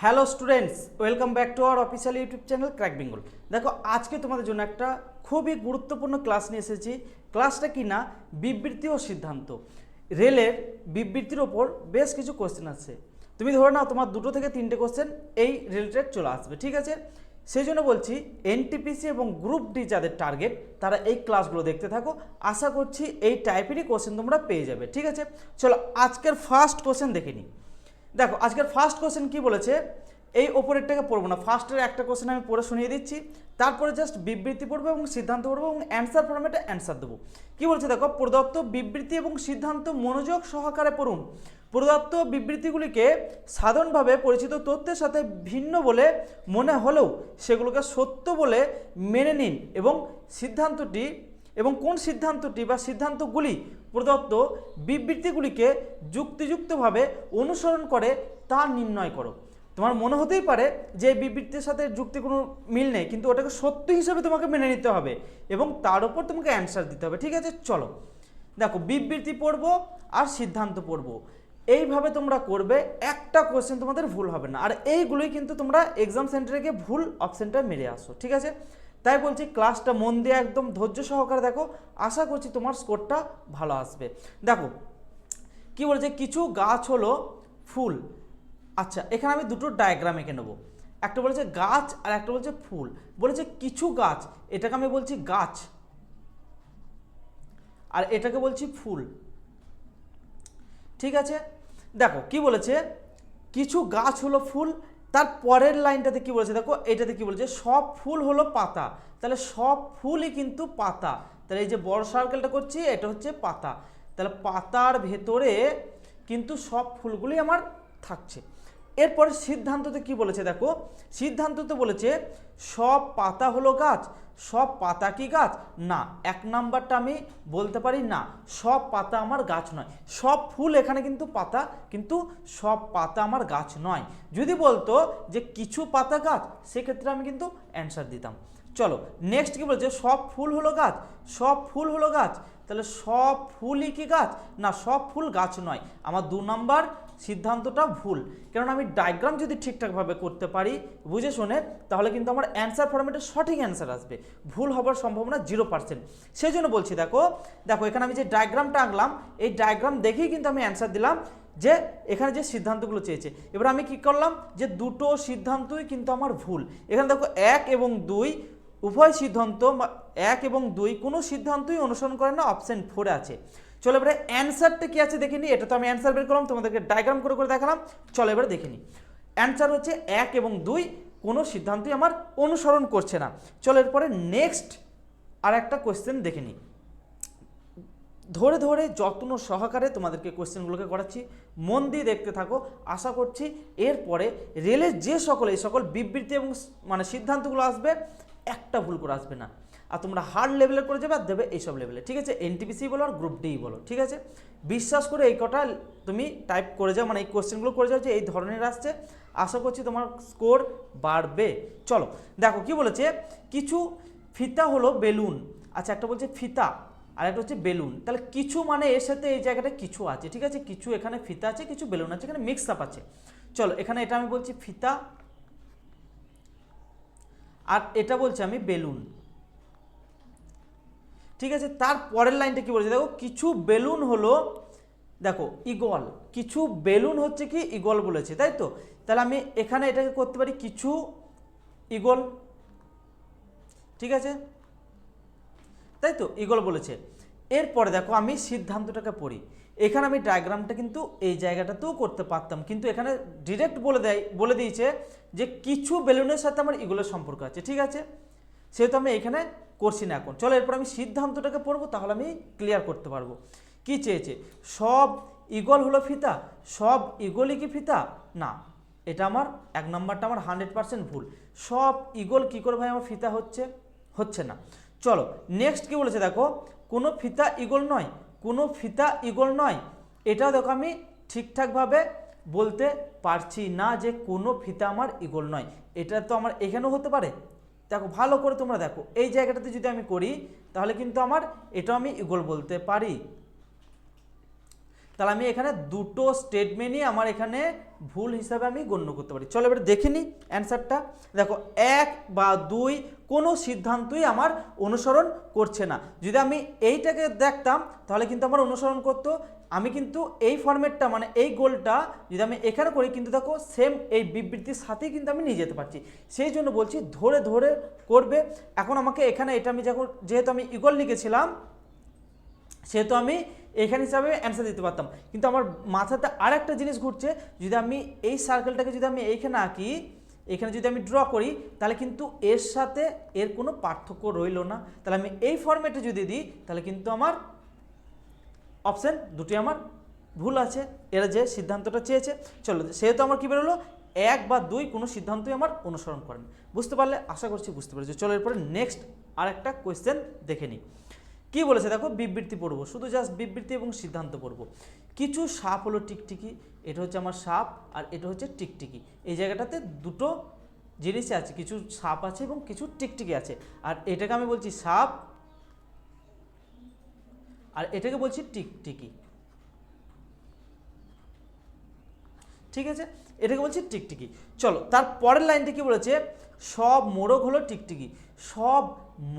Hello students, welcome back to our official YouTube channel crack Bengal. দেখো, আজকে তোমাদের জন্য একটা খুবই গুরুত্বপূর্ণ ক্লাস নিয়ে এসেছি। ক্লাসটা কি না, বিবৃতি ও সিদ্ধান্ত। রেলের বিবৃতির ওপর বেশ কিছু কোশ্চেন আছে। তুমি ধরে নাও তোমার 2 থেকে 3টে কোশ্চেন এই রিলেটেড চলে আসবে, ঠিক আছে? সেই জন্য বলছি এনটিপিসি এবং গ্রুপ ডি যাদের টার্গেট তারা এই ক্লাসগুলো দেখতে থাকো। আশা করছি এই টাইপেরই কোশ্চেন তোমরা পেয়ে যাবে, ঠিক আছে? চলো আজকের ফার্স্ট কোশ্চেন দেখে নিই। দেখো, আজকের ফার্স্ট কোশ্চেন কি বলেছে, এই ওপরেরটাকে পড়বো না, ফার্স্টের একটা কোশ্চেন আমি পড়ে শুনিয়ে দিচ্ছি, তারপরে জাস্ট বিবৃতি পড়বো এবং সিদ্ধান্ত পড়বো এবং অ্যান্সার ফরম্যাটে অ্যান্সার দেবো। কি বলছে দেখো, প্রদত্ত বিবৃতি এবং সিদ্ধান্ত মনোযোগ সহকারে পড়ুন। প্রদত্ত বিবৃতিগুলিকে সাধারণভাবে পরিচিত তথ্যের সাথে ভিন্ন বলে মনে হলেও সেগুলোকে সত্য বলে মেনে নিন এবং কোন সিদ্ধান্তটি বা সিদ্ধান্তগুলি প্রদত্ত বিবৃতিগুলিকে যুক্তিযুক্তভাবে অনুসরণ করে তা নির্ণয় করো। তোমার মনে হতেই পারে যে এই বিবৃতির সাথে যুক্তি কোনো মিল নেই, কিন্তু ওটাকে সত্য হিসেবে তোমাকে মেনে নিতে হবে এবং তার উপর তোমাকে অ্যান্সার দিতে হবে, ঠিক আছে? চলো দেখো, বিবৃতি পড়বো আর সিদ্ধান্ত পড়বো, এইভাবে তোমরা করবে, একটা কোশ্চেন তোমাদের ভুল হবে না। আর এইগুলোই কিন্তু তোমরা এক্সাম সেন্টারে গিয়ে ভুল অপশানটা মেরে আসো, ঠিক আছে? তাই বলছি ক্লাসটা মন দিয়ে একদম ধৈর্য সহকারে দেখো, আশা করছি তোমার স্কোরটা ভালো আসবে। দেখো কি বলছে, কিছু গাছ হলো ফুল। আচ্ছা, এখানে আমি দুটো ডায়াগ্রাম এঁকে নেবো, একটা বলেছে গাছ আর একটা বলছে ফুল। বলেছে কিছু গাছ, এটাকে আমি বলছি গাছ আর এটাকে বলছি ফুল, ঠিক আছে? দেখো কি বলেছে, কিছু গাছ হলো ফুল, তার পরের লাইনটাতে কি বলেছে দেখো, এটাতে কি বলেছে, সব ফুল হলো পাতা। তাহলে সব ফুলই কিন্তু পাতা, তাহলে এই যে বড় সার্কেলটা করছি এটা হচ্ছে পাতা, তাহলে পাতার ভেতরে কিন্তু সব ফুলগুলি আমার থাকছে। এরপরে সিদ্ধান্ততে কি বলেছে দেখো, সিদ্ধান্ততে বলেছে সব পাতা হলো গাছ। সব পাতা কি গাছ? না, 1 নাম্বারটা আমি বলতে পারি না, সব পাতা আমার গাছ নয়। সব ফুল এখানে কিন্তু পাতা, কিন্তু সব পাতা আমার গাছ নয়। যদি বলতো যে কিছু পাতা গাছ, সেক্ষেত্রে আমি কিন্তু অ্যান্সার দিতাম। চলো নেক্সট কি বলছে, সব ফুল হলো গাছ। সব ফুল হলো গাছ, তাহলে সব ফুলই কি গাছ? না, সব ফুল গাছ নয়। আমার 2 নাম্বার সিদ্ধান্তটা ভুল, কারণ আমি ডায়াগ্রাম যদি ঠিকঠাকভাবে করতে পারি বুঝে শুনে, তাহলে কিন্তু আমার অ্যান্সার ফরম্যাটে সঠিক অ্যান্সার আসবে, ভুল হবার সম্ভাবনা 0%। সেই জন্য বলছি দেখো দেখো এখানে আমি যে ডায়াগ্রামটা আঁকলাম, এই ডায়াগ্রাম দেখেই কিন্তু আমি অ্যান্সার দিলাম যে এখানে যে সিদ্ধান্তগুলো চেয়েছে। এবার আমি কি করলাম, যে দুটো সিদ্ধান্তই কিন্তু আমার ভুল। এখানে দেখো 1 এবং 2 উভয় সিদ্ধান্ত, 1 এবং 2 কোনো সিদ্ধান্তই অনুসরণ করে না, অপশন 4 আছে। চলো এবারে অ্যান্সারটা কি আছে দেখে নিই। এটা তো আমি অ্যান্সার বের করলাম, তোমাদেরকে ডায়াগ্রাম করে করে দেখালাম। চলো এবারে দেখে নিই। অ্যান্সার হচ্ছে 1 এবং 2 কোনো সিদ্ধান্তই আমার অনুসরণ করছে না। চলো এরপরে নেক্সট আর একটা কোয়েশ্চেন দেখে নিই। ধরে ধরে যত্ন সহকারে তোমাদেরকে কোয়েশ্চেনগুলোকে করাচ্ছি, মন দিয়ে দেখতে থাকো। আশা করছি এরপরে রেলের যে এই সকল বিবৃতি এবং সিদ্ধান্তগুলো আসবে, একটা ভুল করে আসবে না। আর তোমরা হার্ড লেভেলের করে যাবে আর দেবে এইসব লেভেলে, ঠিক আছে? এনটিপিসি বলো আর গ্রুপ ডি বলো, ঠিক আছে? বিশ্বাস করে এই কটা তুমি টাইপ করে যাও, এই কোয়েশ্চেনগুলো করে যাও যে এই ধরনের আসছে। আশা করছি তোমার স্কোর বাড়বে। চলো দেখো কি বলেছে, কিছু ফিতা হলো বেলুন। আচ্ছা, একটা বলছে ফিতা আর একটা হচ্ছে বেলুন, তাহলে কিছু মানে এর সাথে এই জায়গাটা কিছু আছে, ঠিক আছে? কিছু এখানে ফিতা আছে, কিছু বেলুন আছে, এখানে মিক্স আপ আছে। চলো এখানে এটা আমি বলছি ফিতা আর এটা বলছি আমি বেলুন, ঠিক আছে? তার পরের লাইনটা কি বলেছে দেখো, কিছু বেলুন হলো দেখো ঈগল। কিছু বেলুন হচ্ছে কি ঈগল বলেছে, তাই তো? তাহলে আমি এখানে এটাকে করতে পারি কিছু ঈগল, ঠিক আছে? তাই তো, ঈগল বলেছে। এরপরে দেখো আমি সিদ্ধান্তটাকে পড়ি। এখানে আমি ডায়াগ্রামটা কিন্তু এই জায়গাটাতেও করতে পারতাম, কিন্তু এখানে ডিরেক্ট বলে দিয়েছে যে কিছু বেলুনের সাথে আমার ঈগলের সম্পর্ক আছে, ঠিক আছে? সেহেতু আমি এখানে করছি না এখন। চলো এরপর আমি সিদ্ধান্তটাকে পড়বো, তাহলে আমি ক্লিয়ার করতে পারবো। কি চেয়েছে, সব ঈগল হলো ফিতা। সব ঈগলই কি ফিতা? না, এটা আমার 1 নাম্বারটা আমার 100% ভুল। সব ঈগল কী করে ভাই আমার ফিতা হচ্ছে না। চলো নেক্সট কি বলেছে দেখো, কোনো ফিতা ঈগল নয়। কোনো ফিতা ঈগল নয়, এটাও দেখো আমি ঠিকঠাকভাবে বলতে পারছি না যে কোনো ফিতা আমার ঈগল নয়। এটা তো আমার এখানেও হতে পারে। দেখো ভালো করে তোমরা দেখো, এই জায়গাটাতে যদি আমি করি তাহলে কিন্তু আমার এটা আমি ঈগল বলতে পারি। তাহলে আমি এখানে দুটো স্টেটমেন্টই আমার এখানে ভুল হিসাবে আমি গণ্য করতে পারি। চলো এবার দেখে নিই অ্যান্সারটা। দেখো 1 বা 2 কোনো সিদ্ধান্তই আমার অনুসরণ করছে না। যদি আমি এইটাকে দেখতাম তাহলে কিন্তু আমার অনুসরণ করতো। আমি কিন্তু এই ফরম্যাটটা মানে এই গোলটা যদি আমি এখানে করি কিন্তু দেখো সেম এই বিবৃতির সাথেই কিন্তু আমি নিয়ে যেতে পারছি। সেই জন্য বলছি ধরে ধরে করবে। এখন আমাকে এখানে এটা আমি যখন যেহেতু আমি ইকুয়াল লিখেছিলাম সেহেতু আমি এখানে হিসাবে অ্যান্সার দিতে পারতাম, কিন্তু আমার মাথাতে আর একটা জিনিস ঘুরছে। যদি আমি এই সার্কেলটাকে যদি আমি এইখানে আঁকি, এখানে যদি আমি ড্র করি তাহলে কিন্তু এর সাথে এর কোনো পার্থক্য রইল না। তাহলে আমি এই ফরম্যাটে যদি দিই তাহলে কিন্তু আমার অপশান দুটি আমার ভুল আছে, এরা যে সিদ্ধান্তটা চেয়েছে। চলো সেহেতু আমার কী বেরোলো 1 বা 2 কোনো সিদ্ধান্তই আমার অনুসরণ করেন। বুঝতে পারলে? আশা করছি বুঝতে পেরেছি। চলো এরপরে নেক্সট আরেকটা কোয়েশ্চেন দেখে নিই। কী বলেছে দেখো, বিবৃতি পড়বো, শুধু জাস্ট বিবৃতি এবং সিদ্ধান্ত পড়বো। কিছু সাপ হলো টিকটিকি, এটা হচ্ছে আমার সাপ আর এটা হচ্ছে টিকটিকি। এই জায়গাটাতে দুটো জিনিসই আছে, কিছু সাপ আছে এবং কিছু টিকটিকি আছে। আর এটাকে আমি বলছি সাপ আর এটাকে বলছি টিকটিকি। ঠিক আছে, এটাকে বলছি টিকটিকি। চলো তার পরের লাইনটা কি বলেছে, সব মোরগ হলো টিকটিকি। সব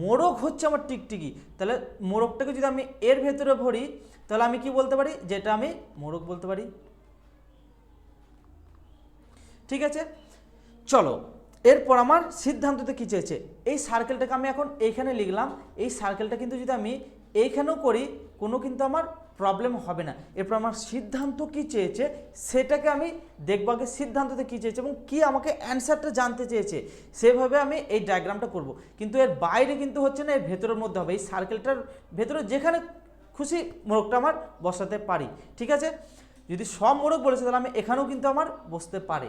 মোরগ হচ্ছে আমার টিকটিকি। তাহলে মোরগটাকে যদি আমি এর ভেতরে ভরি তাহলে আমি কি বলতে পারি, যেটা আমি মোরগ বলতে পারি। ঠিক আছে, চলো এরপর আমার সিদ্ধান্ততে কী চেয়েছে, এই সার্কেলটাকে আমি এখন এইখানে লিখলাম। এই সার্কেলটা কিন্তু যদি আমি এইখানেও করি কোনো কিন্তু আমার প্রবলেম হবে না। এরপর আমার সিদ্ধান্ত কি চেয়েছে সেটাকে আমি দেখব আগে, সিদ্ধান্ততে কী চেয়েছে এবং কি আমাকে অ্যান্সারটা জানতে চেয়েছে, সেভাবে আমি এই ডায়াগ্রামটা করব। কিন্তু এর বাইরে কিন্তু হচ্ছে না, এর ভেতরের মধ্যে হবে। এই সার্কেলটার ভেতরে যেখানে খুশি মোরগটা আমার বসাতে পারি। ঠিক আছে, যদি সব মোরগ বলেছে তাহলে আমি এখানেও কিন্তু আমার বসতে পারে।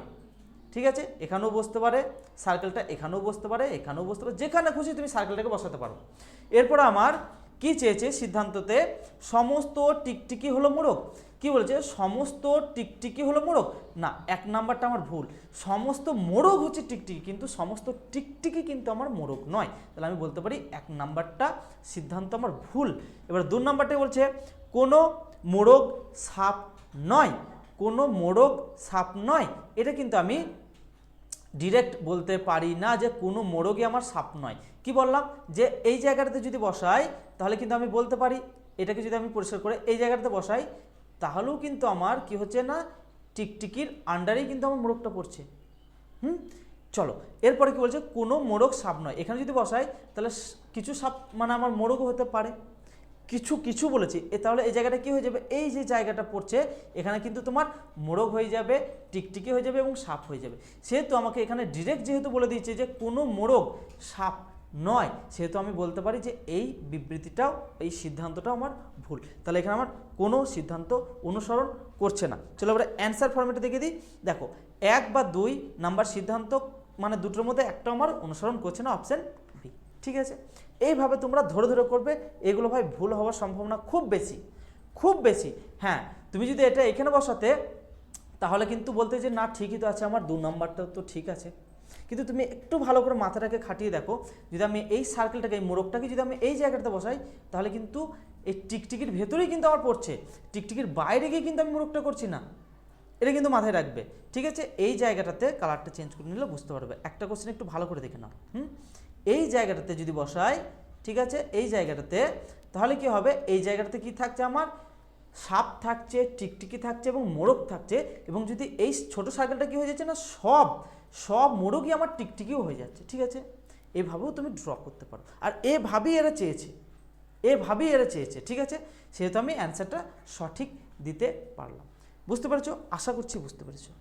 ঠিক আছে, এখানেও বসতে পারে সার্কেলটা, এখানেও বসতে পারে, এখানেও বসতে পারে, যেখানে খুশি তুমি সার্কেলটাকে বসাতে পারো। এরপর আমার কি চেয়েছে সিদ্ধান্ততে, সমস্ত টিকটিকি হলো মোরগ। কি বলেছে, সমস্ত টিকটিকি হলো মোরগ না, 1 নাম্বারটা আমার ভুল। সমস্ত মোরগ হচ্ছে টিকটিকি, কিন্তু সমস্ত টিকটিকি কিন্তু আমার মোরগ নয়। তাহলে আমি বলতে পারি 1 নাম্বারটা সিদ্ধান্ত আমার ভুল। এবার 2 নাম্বারটাই বলছে কোনো মোরগ সাপ নয়। কোনো মোরগ সাপ নয়, এটা কিন্তু আমি ডিরেক্ট বলতে পারি না যে কোনো মোরগই আমার সাপ নয়। কি বললাম, যে এই জায়গাটাতে যদি বসাই তাহলে কিন্তু আমি বলতে পারি, এটাকে যদি আমি পরিষ্কার করে এই জায়গাটাতে বসাই তাহলেও কিন্তু আমার কি হচ্ছে না, টিকটিকির আন্ডারেই কিন্তু আমার মোরগটা পড়ছে। চলো এরপরে কি বলছে, কোনো মোরগ সাপ নয়। এখানে যদি বসাই তাহলে কিছু সাপ মানে আমার মোরগও হতে পারে, কিছু কিছু বলেছি। তাহলে এই জায়গাটা কি হয়ে যাবে, এই যে জায়গাটা পড়ছে এখানে কিন্তু তোমার মোরগ হয়ে যাবে, টিকটিকি হয়ে যাবে এবং সাপ হয়ে যাবে। সেহেতু আমাকে এখানে ডিরেক্ট যেহেতু বলে দিয়েছে যে কোনো মোরগ সাপ নয়, সেহেতু আমি বলতে পারি যে এই বিবৃতিটাও, এই সিদ্ধান্তটাও আমার ভুল। তাহলে এখানে আমার কোনো সিদ্ধান্ত অনুসরণ করছে না। চলো আমরা অ্যান্সার ফরম্যাটে দেখে দিই। দেখো 1 বা 2 নাম্বার সিদ্ধান্ত মানে দুটোর মধ্যে একটা আমার অনুসরণ করছে না, অপশান বি। ঠিক আছে, এইভাবে তোমরা ধরে ধরে করবে। এগুলো ভাই ভুল হওয়ার সম্ভাবনা খুব বেশি, খুব বেশি। হ্যাঁ, তুমি যদি এটা এখানে বসাতে তাহলে কিন্তু বলতে যে না ঠিকই তো আছে, আমার 2 নাম্বারটা তো ঠিক আছে। কিন্তু তুমি একটু ভালো করে মাথাটাকে খাটিয়ে দেখো, যদি আমি এই সার্কেলটাকে, এই মোরগটাকে যদি আমি এই জায়গাটাতে বসাই তাহলে কিন্তু এই টিকটিকির ভেতরেই কিন্তু আমার পড়ছে, টিকটিকির বাইরে গিয়ে কিন্তু আমি মোরগটা করছি না। এটা কিন্তু মাথায় রাখবে। ঠিক আছে, এই জায়গাটাতে কালারটা চেঞ্জ করে নিলে বুঝতে পারবে। একটা কোশ্চেন একটু ভালো করে দেখে নাও। এই জায়গাটাতে যদি বসাই, ঠিক আছে, এই জায়গাটাতে তাহলে কি হবে, এই জায়গাটাতে কি থাকছে আমার, সাপ থাকছে, টিকটিকি থাকছে এবং মোরগ থাকছে। এবং যদি এই ছোট সার্কেলটা কি হয়ে যাচ্ছে না, সব মোরগই আমার টিকটিকিও হয়ে যাচ্ছে। ঠিক আছে, এভাবেও তুমি ড্র করতে পারো। আর এভাবেই এরা চেয়েছে, এভাবেই এরা চেয়েছে। ঠিক আছে, সেহেতু আমি অ্যান্সারটা সঠিক দিতে পারলাম। বুঝতে পেরেছো? আশা করছি বুঝতে পেরেছো।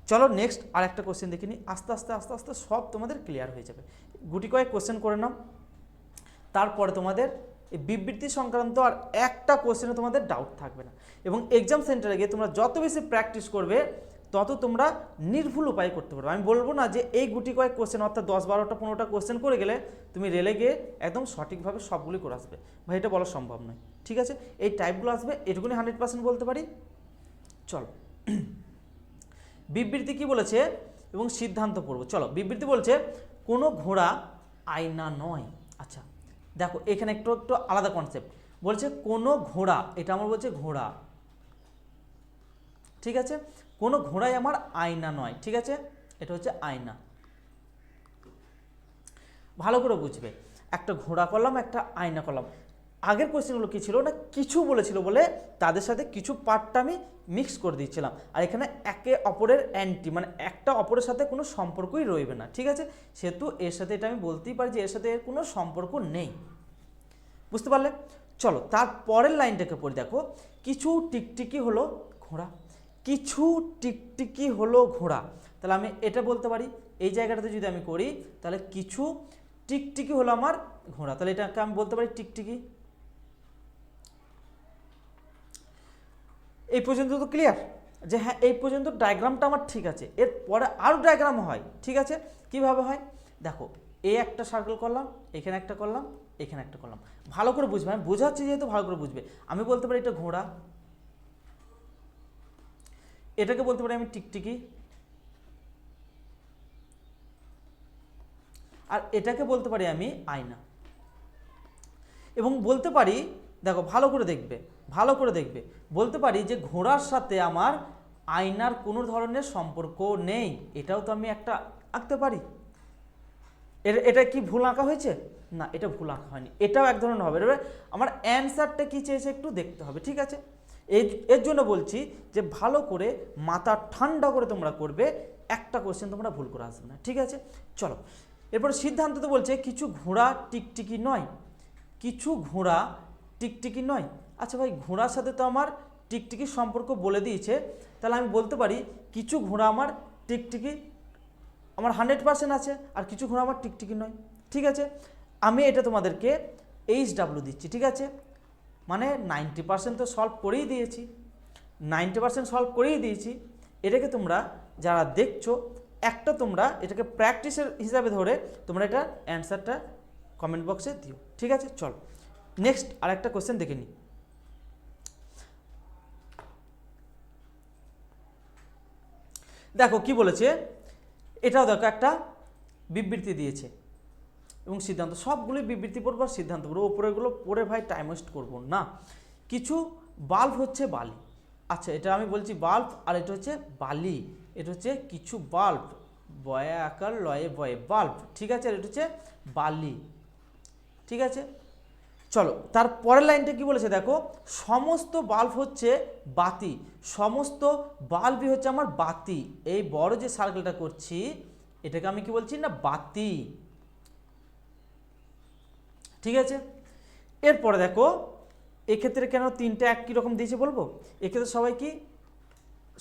চলো নেক্সট আর একটা কোশ্চেন দেখে নিই। আস্তে আস্তে আস্তে আস্তে সব তোমাদের ক্লিয়ার হয়ে যাবে। গুটি কয়েক কোশ্চেন করে নাও, তারপরে তোমাদের এই বিবৃতি সংক্রান্ত আর একটা কোশ্চেনে তোমাদের ডাউট থাকবে না। এবং এক্সাম সেন্টারে গিয়ে তোমরা যত বেশি প্র্যাকটিস করবে তত তোমরা নির্ভুল উপায় করতে পারবে। আমি বলবো না যে এই গুটি কয়েক কোশ্চেন অর্থাৎ 10, 12টা 15টা কোশ্চেন করে গেলে তুমি রেলে গিয়ে একদম সঠিকভাবে সবগুলি করে আসবে, ভাই এটা বলা সম্ভব নয়। ঠিক আছে, এই টাইপগুলো আসবে, এটুকুনি 100% বলতে পারি। চলো বিবৃতি কি বলেছে এবং সিদ্ধান্ত পড়বো। চলো বিবৃতি বলছে কোনো ঘোড়া আয়না নয়। আচ্ছা দেখো এখানে একটু একটু আলাদা কনসেপ্ট বলছে, কোনো ঘোড়া, এটা আমার বলছে ঘোড়া, ঠিক আছে, কোনো ঘোড়াই আমার আয়না নয়। ঠিক আছে, এটা হচ্ছে আয়না। ভালো করে বুঝবে, একটা ঘোড়া করলাম, একটা আয়না করলাম। আগের কোয়েশ্চেনগুলো কী ছিল না, কিছু বলেছিল বলে তাদের সাথে কিছু পার্টটা আমি মিক্স করে দিচ্ছিলাম, আর এখানে একে অপরের অ্যান্টি, মানে একটা অপরের সাথে কোনো সম্পর্কই রইবে না। ঠিক আছে, সেহেতু এর সাথে এটা আমি বলতেই পারি যে এর সাথে এর কোনো সম্পর্ক নেই। বুঝতে পারলে? চলো তার পরের লাইনটাকে পড়ে দেখো, কিছু টিকটিকি হলো ঘোড়া, কিছু টিকটিকি হলো ঘোড়া। তাহলে আমি এটা বলতে পারি, এই জায়গাটাতে যদি আমি করি তাহলে কিছু টিকটিকি হলো আমার ঘোড়া, তাহলে এটাকে আমি বলতে পারি টিকটিকি। এই পর্যন্ত তো ক্লিয়ার যে হ্যাঁ এই পর্যন্ত ডায়াগ্রামটা আমার ঠিক আছে, এরপরে আরও ডায়াগ্রাম হয়। ঠিক আছে, কিভাবে হয় দেখো, এই একটা সার্কেল করলাম, এখানে একটা করলাম, এখানে একটা করলাম। ভালো করে বুঝবে, আমি বোঝাচ্ছি যেহেতু ভালো করে বুঝবে। আমি বলতে পারি এটা ঘোড়া, এটাকে বলতে পারি আমি টিকটিকি, আর এটাকে বলতে পারি আমি আয়না। এবং বলতে পারি, দেখো ভালো করে দেখবে, ভালো করে দেখবে, বলতে পারি যে ঘোড়ার সাথে আমার আয়নার কোনো ধরনের সম্পর্ক নেই। এটাও তো আমি একটা আঁকতে পারি। এটা কি ভুল আঁকা হয়েছে? না, এটা ভুল আঁকা হয়নি, এটাও এক ধরনের হবে। এবার আমার অ্যান্সারটা কী চেয়েছে একটু দেখতে হবে। ঠিক আছে, এর জন্য বলছি যে ভালো করে মাথা ঠান্ডা করে তোমরা করবে, একটা কোশ্চেন তোমরা ভুল করে আসবে না। ঠিক আছে, চলো এরপর সিদ্ধান্ত তো বলছে কিছু ঘোড়া টিকটিকি নয়, কিছু ঘোড়া টিকটিকি নয়। আচ্ছা ভাই, ঘোড়ার সাথে তো আমার টিকটিকির সম্পর্ক বলে দিয়েছে, তাহলে আমি বলতে পারি কিছু ঘোড়া আমার টিকটিকি আমার 100% আছে, আর কিছু ঘোড়া আমার টিকটিকি নয়। ঠিক আছে, আমি এটা তোমাদেরকে HW দিচ্ছি। ঠিক আছে, মানে 90% তো সলভ করেই দিয়েছি, 90% সলভ করেই দিয়েছি। এটাকে তোমরা যারা দেখছো, একটা তোমরা এটাকে প্র্যাকটিসের হিসাবে ধরে তোমরা এটা অ্যান্সারটা কমেন্ট বক্সে দিও। ঠিক আছে, চলো নেক্সট আরেকটা কোশ্চেন দেখে নিই। দেখো কি বলেছে, এটাও দেখো একটা বিবৃতি দিয়েছে এবং সিদ্ধান্ত, সবগুলোই বিবৃতি পড়বো আর সিদ্ধান্ত পড়বো, ওপরেগুলো পড়ে ভাই টাইম ওয়েস্ট করবো না। কিছু বাল্ব হচ্ছে বালি। আচ্ছা, এটা আমি বলছি বাল্ব, আর এটা হচ্ছে বালি। এটা হচ্ছে কিছু বাল্ব, বয়ে আকার লয়ে বয়ে বাল্ব। ঠিক আছে, আর এটা হচ্ছে বালি। ঠিক আছে, চলো তার পরের লাইনটা কি বলেছে দেখো, সমস্ত বাল্ব হচ্ছে বাতি, সমস্ত বাল্বই হচ্ছে আমার বাতি। এই বড় যে সার্কেলটা করছি এটাকে আমি কি বলছি না, বাতি। ঠিক আছে, এরপরে দেখো এক্ষেত্রে কেন তিনটে একই রকম দিয়েছে বলবো, এক্ষেত্রে সবাই কি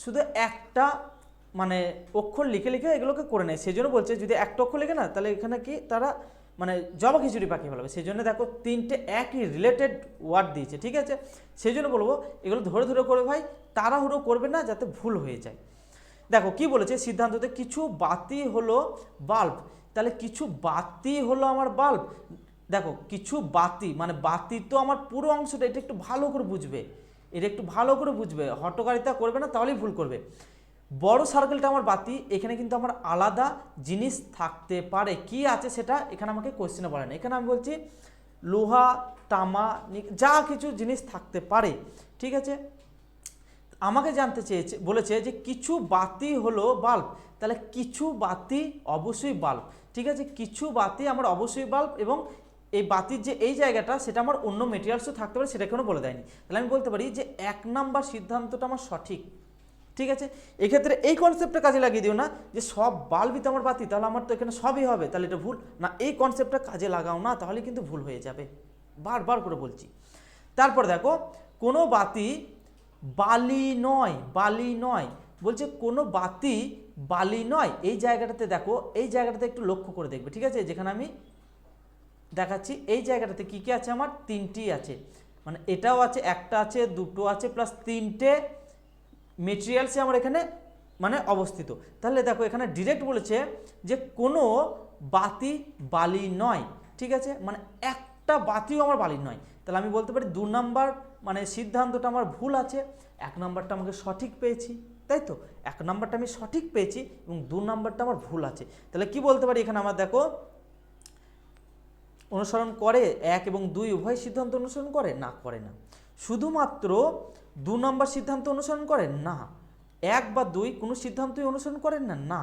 শুধু একটা মানে অক্ষর লিখে লিখে এগুলোকে করে নেয়, সেই জন্য বলছে যদি একটা অক্ষর লিখে না তাহলে এখানে কি তারা মানে জবা খিচুড়ি পাকিয়ে ফেলবে, সেই জন্য দেখো তিনটে একই রিলেটেড ওয়ার্ড দিয়েছে। ঠিক আছে, সেই জন্য বলবো এগুলো ধরে ধরে করে ভাই, তাড়াহুড়ো করবে না যাতে ভুল হয়ে যায়। দেখো কি বলেছে সিদ্ধান্ততে, কিছু বাতি হলো বাল্ব, তাহলে কিছু বাতি হলো আমার বাল্ব। দেখো কিছু বাতি মানে বাতি তো আমার পুরো অংশটা, এটা একটু ভালো করে বুঝবে, এটা একটু ভালো করে বুঝবে, হটকারিতা করবে না তাহলেই ভুল করবে। বড় সার্কেলটা আমার বাতি, এখানে কিন্তু আমার আলাদা জিনিস থাকতে পারে, কি আছে সেটা এখানে আমাকে কোশ্চেনে বলে না, এখানে আমি বলছি লোহা তামা যা কিছু জিনিস থাকতে পারে। ঠিক আছে, আমাকে জানতে চেয়েছে বলেছে যে কিছু বাতি হলো বাল্ব, তাহলে কিছু বাতি অবশ্যই বাল্ব। ঠিক আছে, কিছু বাতি আমার অবশ্যই বাল্ব, এবং এই বাতির যে এই জায়গাটা সেটা আমার অন্য মেটেরিয়ালসও থাকতে পারে, সেটা কোনো বলে দেয়নি। তাহলে আমি বলতে পারি যে 1 নাম্বার সিদ্ধান্তটা আমার সঠিক। ঠিক আছে, এক্ষেত্রে এই কনসেপ্টটা কাজে লাগিয়ে দিও না যে সব বাল্বই তো আমার বাতি, তাহলে আমার তো এখানে সবই হবে, তাহলে এটা ভুল না, এই কনসেপ্টটা কাজে লাগাও না, তাহলে কিন্তু ভুল হয়ে যাবে, বারবার করে বলছি। তারপর দেখো কোনো বাতি বালি নয়, বালি নয় বলছে, কোনো বাতি বালি নয়। এই জায়গাটাতে দেখো, এই জায়গাটাতে একটু লক্ষ্য করে দেখবে। ঠিক আছে, যেখানে আমি দেখাচ্ছি এই জায়গাটাতে কি কি আছে, আমার তিনটি আছে, মানে এটাও আছে, একটা আছে, দুটো আছে, প্লাস তিনটে মেটেরিয়ালসে আমার এখানে মানে অবস্থিত। তাহলে দেখো এখানে ডিরেক্ট বলেছে যে কোনো বাতি বালি নয়। ঠিক আছে, মানে একটা বাতিও আমার বালি নয়, তাহলে আমি বলতে পারি 2 নাম্বার মানে সিদ্ধান্তটা আমার ভুল আছে, 1 নাম্বারটা আমাকে সঠিক পেয়েছি, তাই তো 1 নাম্বারটা আমি সঠিক পেয়েছি এবং 2 নাম্বারটা আমার ভুল আছে। তাহলে কি বলতে পারি এখানে আমার দেখো অনুসরণ করে 1 এবং 2 উভয় সিদ্ধান্ত অনুসরণ করে না, করে না। শুধুমাত্র 2 নম্বর সিদ্ধান্ত অনুসরণ করে না, 1 বা 2 কোনো সিদ্ধান্তই অনুসরণ করেন না, না,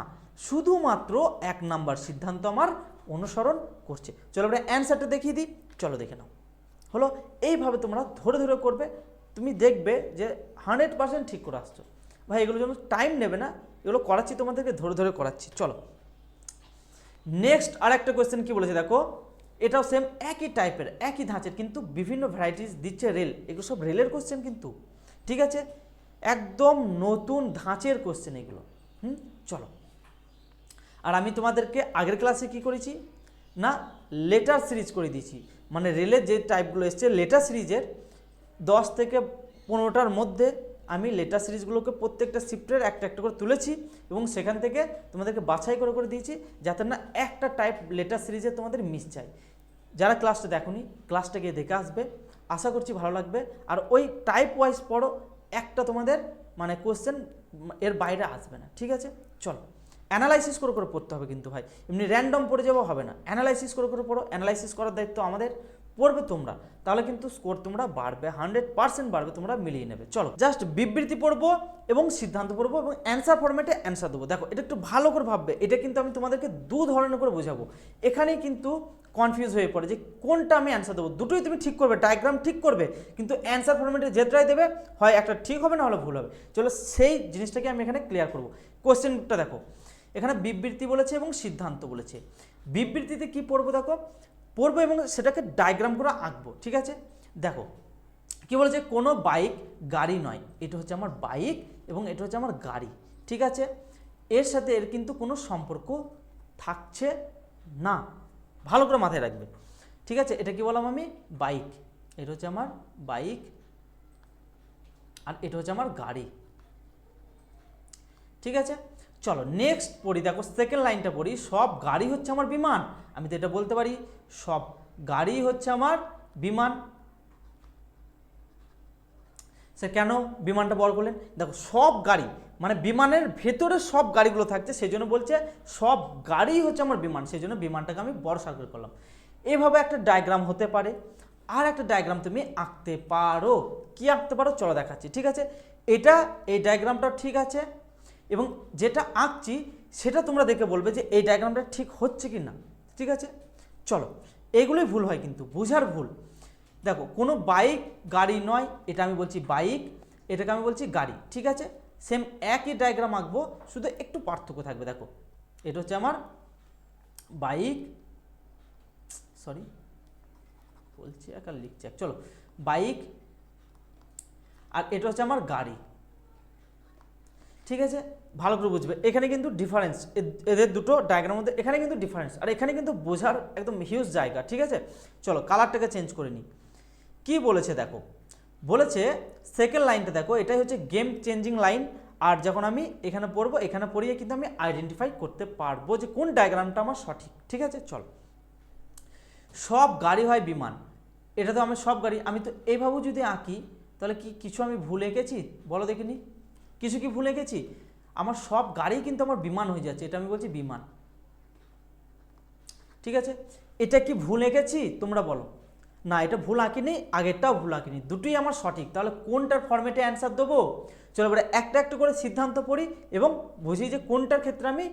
শুধুমাত্র 1 নাম্বার সিদ্ধান্ত আমার অনুসরণ করছে। চলো আমরা অ্যান্সারটা দেখিয়ে দিই, চলো দেখে নাও। হলো এইভাবে তোমরা ধরে ধরে করবে, তুমি দেখবে যে 100% ঠিক করে আসছো। ভাই এগুলোর জন্য টাইম নেবে না, এগুলো করাচ্ছি তোমাদেরকে, ধরে ধরে করাচ্ছি। চলো নেক্সট আর একটা কোয়েশ্চেন কি বলেছে দেখো, এটাও সেম একই টাইপের একই ধাঁচের, কিন্তু বিভিন্ন ভ্যারাইটিস দিচ্ছে রেল, এগুলো সব রেলের কোয়েশ্চেন কিন্তু, ঠিক আছে, একদম নতুন ধাঁচের কোয়েশ্চেন এগুলো। চলো, আর আমি তোমাদেরকে আগের ক্লাসে কি করেছি না, লেটার সিরিজ করে দিয়েছি, মানে রেলের যে টাইপগুলো এসছে লেটার সিরিজের 10 থেকে 15টার মধ্যে আমি লেটার সিরিজগুলোকে প্রত্যেকটা শিফটের একটা একটা করে তুলেছি এবং সেখান থেকে তোমাদেরকে বাছাই করে করে দিয়েছি, যাতে না একটা টাইপ লেটার সিরিজে তোমাদের মিস যায়। যারা ক্লাসটা দেখোনি ক্লাসটা গিয়ে দেখে আসবে, আশা করছি ভালো লাগবে। আর ওই টাইপ ওয়াইজ পড়ো, একটা তোমাদের মানে কোশ্চেন এর বাইরে আসবে না, ঠিক আছে। চলো অ্যানালাইসিস করে করে পড়তে হবে কিন্তু ভাই, এমনি র্যান্ডম পড়ে যাওয়া হবে না, অ্যানালাইসিস করে করে পড়ো। অ্যানালাইসিস করার দায়িত্ব আমাদের, পড়বে তোমরা, তাহলে কিন্তু স্কোর তোমরা বাড়বে, 100% বাড়বে, তোমরা মিলিয়ে নেবে। চলো জাস্ট বিবৃতি পড়বো এবং সিদ্ধান্ত পড়বো এবং অ্যান্সার ফরম্যাটে অ্যান্সার দেবো। দেখো এটা একটু ভালো করে ভাববে, এটা কিন্তু আমি তোমাদেরকে দু ধরনের করে বোঝাবো, এখানেই কিন্তু কনফিউজ হয়ে পড়ে যে কোনটা আমি অ্যান্সার দেবো। দুটোই তুমি ঠিক করবে, ডায়াগ্রাম ঠিক করবে, কিন্তু অ্যান্সার ফরম্যাটে যেটাই দেবে হয় একটা ঠিক হবে না হলে ভুল হবে। চলো সেই জিনিসটাকে আমি এখানে ক্লিয়ার করবো। কোশ্চেনটা দেখো, এখানে বিবৃতি বলেছে এবং সিদ্ধান্ত বলেছে। বিবৃতিতে কি পড়বো দেখো, পড়বো এবং সেটাকে ডায়াগ্রাম করে আঁকবো, ঠিক আছে। দেখো কি বলেছে, কোনো বাইক গাড়ি নয়, এটা হচ্ছে আমার বাইক এবং এটা হচ্ছে আমার গাড়ি, ঠিক আছে, এর সাথে এর কিন্তু কোনো সম্পর্ক থাকছে না, ভালো করে মাথায় রাখবে, ঠিক আছে। এটা কি বললাম আমি, বাইক, এটা হচ্ছে আমার বাইক আর এটা হচ্ছে আমার গাড়ি, ঠিক আছে। চলো নেক্সট পড়ি, দেখো সেকেন্ড লাইনটা পড়ি, সব গাড়ি হচ্ছে আমার বিমান। আমি তো এটা বলতে পারি সব গাড়ি হচ্ছে আমার বিমান। সে কেন বিমানটা বড় করলেন, দেখো সব গাড়ি মানে বিমানের ভেতরে সব গাড়িগুলো থাকছে, সেই জন্য বলছে সব গাড়ি হচ্ছে আমার বিমান, সেই জন্য বিমানটাকে আমি বড় সার্কেল করলাম। এভাবে একটা ডায়াগ্রাম হতে পারে। আর একটা ডায়াগ্রাম তুমি আঁকতে পারো, কি আঁকতে পারো চলো দেখাচ্ছি, ঠিক আছে। এটা এই ডায়াগ্রামটা ঠিক আছে এবং যেটা আঁকছি সেটা তোমরা দেখে বলবে যে এই ডায়াগ্রামটা ঠিক হচ্ছে কি না, ঠিক আছে। চলো এগুলোই ভুল হয় কিন্তু, বুঝার ভুল। দেখো কোনো বাইক গাড়ি নয়, এটা আমি বলছি বাইক, এটাকে আমি বলছি গাড়ি, ঠিক আছে। সেম একই ডায়াগ্রাম আঁকবো, শুধু একটু পার্থক্য থাকবে। দেখো এটা হচ্ছে আমার বাইক, সরি বলছি এক আর লিখছি এক, চলো বাইক, আর এটা হচ্ছে আমার গাড়ি, ঠিক আছে। ভালো করে বুঝবে, এখানে কিন্তু ডিফারেন্স, এদের দুটো ডায়াগ্রামের মধ্যে এখানে কিন্তু ডিফারেন্স, আর এখানে কিন্তু বোঝার একদম হিউজ জায়গা, ঠিক আছে। চলো কালারটাকে চেঞ্জ করে নিই। কি বলেছে দেখো, বলেছে সেকেন্ড লাইনটা দেখো, এটাই হচ্ছে গেম চেঞ্জিং লাইন। আর যখন আমি এখানে পড়বো, এখানে পড়িয়ে কিন্তু আমি আইডেন্টিফাই করতে পারবো যে কোন ডায়াগ্রামটা আমার সঠিক, ঠিক আছে। চলো সব গাড়ি হয় বিমান, এটা তো আমি সব গাড়ি, আমি তো এইভাবেও যদি আঁকি তাহলে কি কিছু আমি ভুল এঁকেছি বলো দেখিনি, কিছু কি ভুল এঁকেছি? আমার সব গাড়ি কিন্তু আমার বিমান হয়ে যাচ্ছে, এটা আমি বলছি বিমান, ঠিক আছে। এটা কি ভুল এঁকেছি তোমরা বলো, না এটা ভুল আঁকিনি, আগেরটাও ভুল আঁকিনি, দুটোই আমার সঠিক, তাহলে কোনটার ফরম্যাটে অ্যান্সার দেবো? চলো এবারে একটা একটা করে সিদ্ধান্ত পড়ি এবং বুঝি যে কোনটার ক্ষেত্রে আমি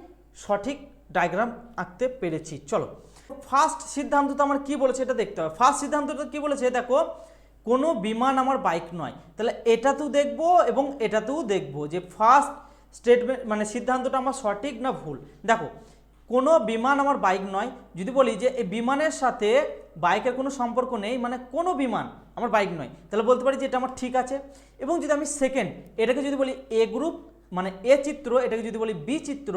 সঠিক ডায়াগ্রাম আঁকতে পেরেছি। চলো ফার্স্ট সিদ্ধান্ত তো আমার কি বলেছে এটা দেখতে হবে। ফার্স্ট সিদ্ধান্তটা কি বলেছে দেখো, কোনো বিমান আমার বাইক নয়, তাহলে এটাতেও দেখবো এবং এটাতেও দেখবো যে ফার্স্ট স্টেটমেন্ট মানে সিদ্ধান্তটা আমার সঠিক না ভুল। দেখো কোনো বিমান আমার বাইক নয়, যদি বলি যে এই বিমানের সাথে বাইকের কোনো সম্পর্ক নেই, মানে কোনো বিমান আমার বাইক নয়, তাহলে বলতে পারি যে এটা আমার ঠিক আছে। এবং যদি আমি সেকেন্ড এটাকে যদি বলি এ গ্রুপ মানে এ চিত্র, এটাকে যদি বলি বি চিত্র,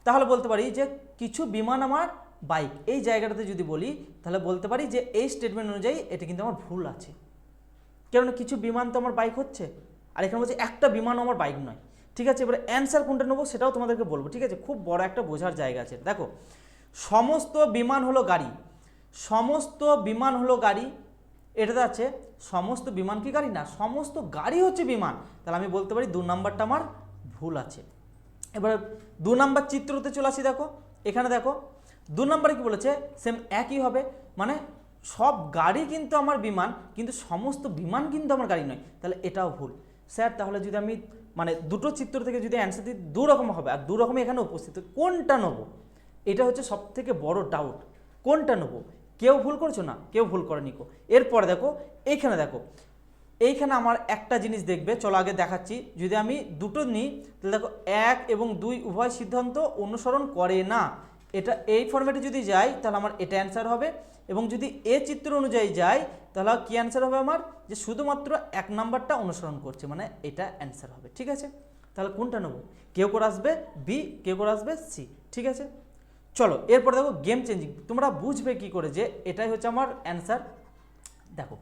তাহলে বলতে পারি যে কিছু বিমান আমার বাইক, এই জায়গাটাতে যদি বলি তাহলে বলতে পারি যে এই স্টেটমেন্ট অনুযায়ী এটা কিন্তু আমার ভুল আছে, কারণ কিছু বিমান তো আমার বাইক হচ্ছে, আর এখানে বলছে একটা বিমানও আমার বাইক নয়, ঠিক আছে। এবারে অ্যান্সার কোনটা নেবো সেটাও তোমাদেরকে বলবো, ঠিক আছে। খুব বড় একটা বোঝার জায়গা আছে। দেখো সমস্ত বিমান হলো গাড়ি, সমস্ত বিমান হলো গাড়ি, এটাতে আছে সমস্ত বিমান কি গাড়ি না, সমস্ত গাড়ি হচ্ছে বিমান, তাহলে আমি বলতে পারি 2 নাম্বারটা আমার ভুল আছে। এবারে 2 নাম্বার চিত্রতে চলে আসি। দেখো এখানে দেখো 2 নম্বরে কি বলেছে, সেম একই হবে, মানে সব গাড়ি কিন্তু আমার বিমান কিন্তু সমস্ত বিমান কিন্তু আমার গাড়ি নয়, তাহলে এটাও ভুল। স্যার তাহলে যদি আমি মানে দুটো চিত্র থেকে যদি অ্যান্সার দিই দু রকম হবে, আর দু রকমই এখানে উপস্থিত, কোনটা নেব এটা হচ্ছে সব থেকে বড় ডাউট, কোনটা নেব। কেউ ভুল করছো না, কেউ ভুল করেনি কো। এরপরে দেখো এইখানে, দেখো এইখানে আমার একটা জিনিস দেখবে, চলো আগে দেখাচ্ছি। যদি আমি দুটো নিই তাহলে দেখো 1 এবং 2 উভয় সিদ্ধান্ত অনুসরণ করে না, এটা এই ফরম্যাটে যদি যাই তাহলে আমার এটা অ্যান্সার হবে। এবং যদি এ চিত্র অনুযায়ী যাই তাহলে কী অ্যান্সার হবে আমার, যে শুধুমাত্র 1 নাম্বারটা অনুসরণ করছে, মানে এটা অ্যান্সার হবে। ঠিক আছে, তাহলে কোনটা নেব? কেউ করে আসবে বি, কেউ করে আসবে সি। ঠিক আছে, চলো এরপর দেখো গেম চেঞ্জিং। তোমরা বুঝবে কি করে যে এটাই হচ্ছে আমার অ্যান্সার। দেখো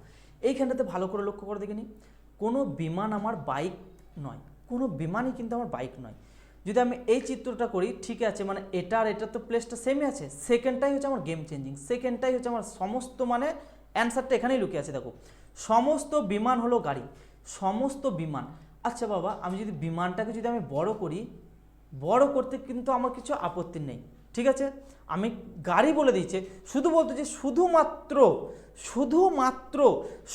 এইখানটাতে ভালো করে লক্ষ্য করে দেখে নিই, কোনো বিমান আমার বাইক নয়, কোনো বিমানই কিন্তু আমার বাইক নয়। যদি আমি এই চিত্রটা করি, ঠিক আছে, মানে এটা আর এটা তো প্লেসটা সেমই আছে। সেকেন্ডটাই হচ্ছে আমার গেম চেঞ্জিং, সেকেন্ডটাই হচ্ছে আমার সমস্ত, মানে অ্যান্সারটা এখানেই লুকিয়ে আছে। দেখো সমস্ত বিমান হলো গাড়ি, সমস্ত বিমান। আচ্ছা বাবা, আমি যদি বিমানটাকে যদি আমি বড় করি, বড় করতে কিন্তু আমার কিছু আপত্তি নেই। ঠিক আছে, আমি গাড়ি বলে দিয়েছে, শুধু বলতে যে শুধুমাত্র শুধুমাত্র